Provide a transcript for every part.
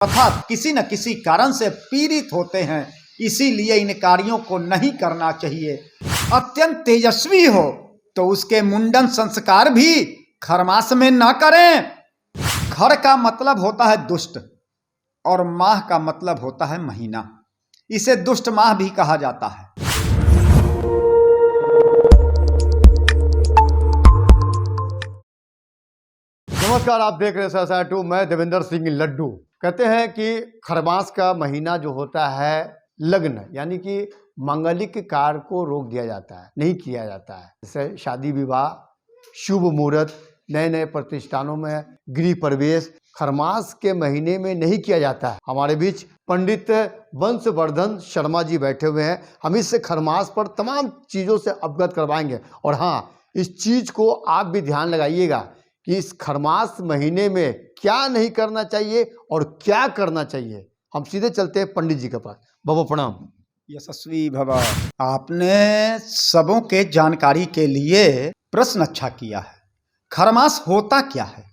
अर्थात किसी न किसी कारण से पीड़ित होते हैं, इसीलिए इन कार्यों को नहीं करना चाहिए। अत्यंत तेजस्वी हो तो उसके मुंडन संस्कार भी खरमास में न करें। खर का मतलब होता है दुष्ट और माह का मतलब होता है महीना, इसे दुष्ट माह भी कहा जाता है। नमस्कार, आप देख रहे हैं SR2। मैं देवेंद्र सिंह लड्डू। कहते हैं कि खरमास का महीना जो होता है लग्न यानी कि मांगलिक कार्य को रोक दिया जाता है, नहीं किया जाता है। जैसे शादी विवाह, शुभ मुहूर्त, नए नए प्रतिष्ठानों में गृह प्रवेश खरमास के महीने में नहीं किया जाता है। हमारे बीच पंडित वंशवर्धन शर्मा जी बैठे हुए हैं। हम इससे खरमास पर तमाम चीज़ों से अवगत करवाएंगे। और हाँ, इस चीज़ को आप भी ध्यान लगाइएगा कि इस खरमास महीने में क्या नहीं करना चाहिए और क्या करना चाहिए। हम सीधे चलते हैं पंडित जी के पास। बाबा प्रणाम। यशस्वी भव। आपने सबों के जानकारी के लिए प्रश्न अच्छा किया है। खरमास होता क्या है?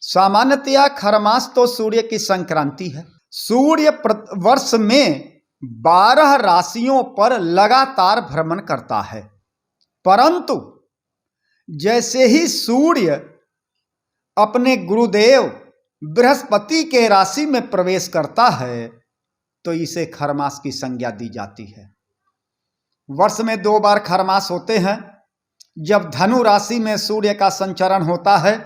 सामान्यतया खरमास तो सूर्य की संक्रांति है। सूर्य वर्ष में 12 राशियों पर लगातार भ्रमण करता है, परंतु जैसे ही सूर्य अपने गुरुदेव बृहस्पति के राशि में प्रवेश करता है तो इसे खरमास की संज्ञा दी जाती है। वर्ष में 2 बार खरमास होते हैं, जब धनु राशि में सूर्य का संचरण होता है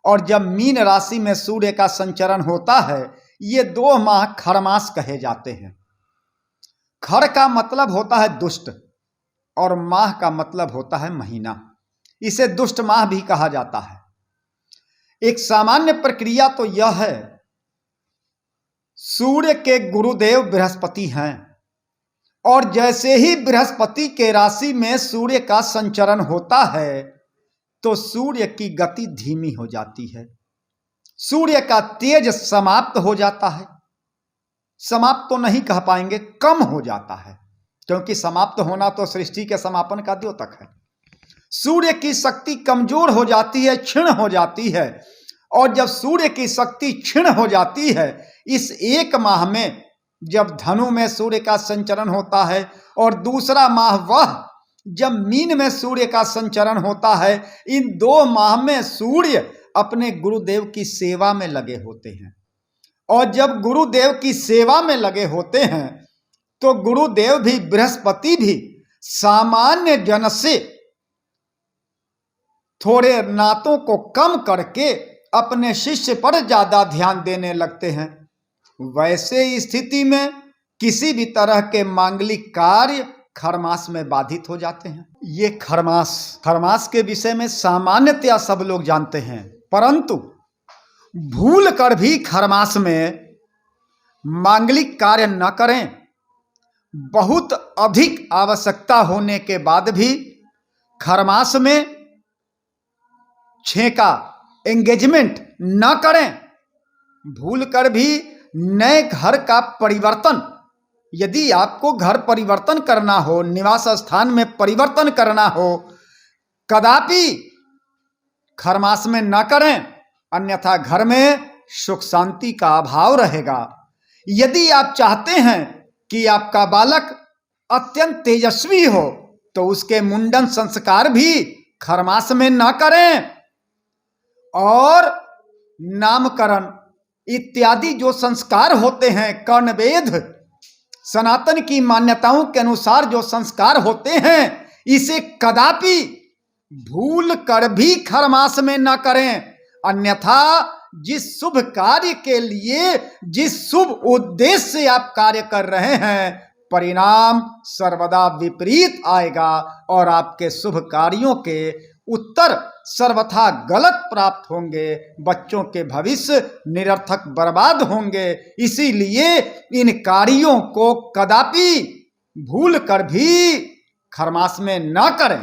और जब मीन राशि में सूर्य का संचरण होता है। ये 2 माह खरमास कहे जाते हैं। खर का मतलब होता है दुष्ट और माह का मतलब होता है महीना, इसे दुष्ट माह भी कहा जाता है। एक सामान्य प्रक्रिया तो यह है, सूर्य के गुरुदेव बृहस्पति हैं और जैसे ही बृहस्पति के राशि में सूर्य का संचरण होता है तो सूर्य की गति धीमी हो जाती है, सूर्य का तेज समाप्त हो जाता है। समाप्त तो नहीं कह पाएंगे, कम हो जाता है, क्योंकि समाप्त होना तो सृष्टि के समापन का द्योतक है। सूर्य की शक्ति कमजोर हो जाती है, क्षीण हो जाती है। और जब सूर्य की शक्ति क्षीण हो जाती है, इस 1 माह में जब धनु में सूर्य का संचरण होता है और दूसरा माह वह जब मीन में सूर्य का संचरण होता है, इन 2 माह में सूर्य अपने गुरुदेव की सेवा में लगे होते हैं। और जब गुरुदेव की सेवा में लगे होते हैं तो गुरुदेव भी, बृहस्पति भी सामान्य जन से थोड़े नातों को कम करके अपने शिष्य पर ज्यादा ध्यान देने लगते हैं। वैसे स्थिति में किसी भी तरह के मांगलिक कार्य खरमास में बाधित हो जाते हैं। ये खरमास के विषय में सामान्यतया सब लोग जानते हैं, परंतु भूल कर भी खरमास में मांगलिक कार्य न करें। बहुत अधिक आवश्यकता होने के बाद भी खरमास में छेका एंगेजमेंट न करें। भूल कर भी नए घर का परिवर्तन, यदि आपको घर परिवर्तन करना हो, निवास स्थान में परिवर्तन करना हो, कदापि खरमास में न करें, अन्यथा घर में सुख शांति का अभाव रहेगा। यदि आप चाहते हैं कि आपका बालक अत्यंत तेजस्वी हो तो उसके मुंडन संस्कार भी खरमास में न करें। और नामकरण इत्यादि जो संस्कार होते हैं, कर्णवेध, सनातन की मान्यताओं के अनुसार जो संस्कार होते हैं, इसे कदापि भूल कर भी खरमास में न करें। अन्यथा जिस शुभ कार्य के लिए, जिस शुभ उद्देश्य से आप कार्य कर रहे हैं, परिणाम सर्वदा विपरीत आएगा और आपके शुभ कार्यों के उत्तर सर्वथा गलत प्राप्त होंगे। बच्चों के भविष्य निरर्थक बर्बाद होंगे। इसीलिए इन कार्यों को कदापि भूल कर भी खरमास में न करें।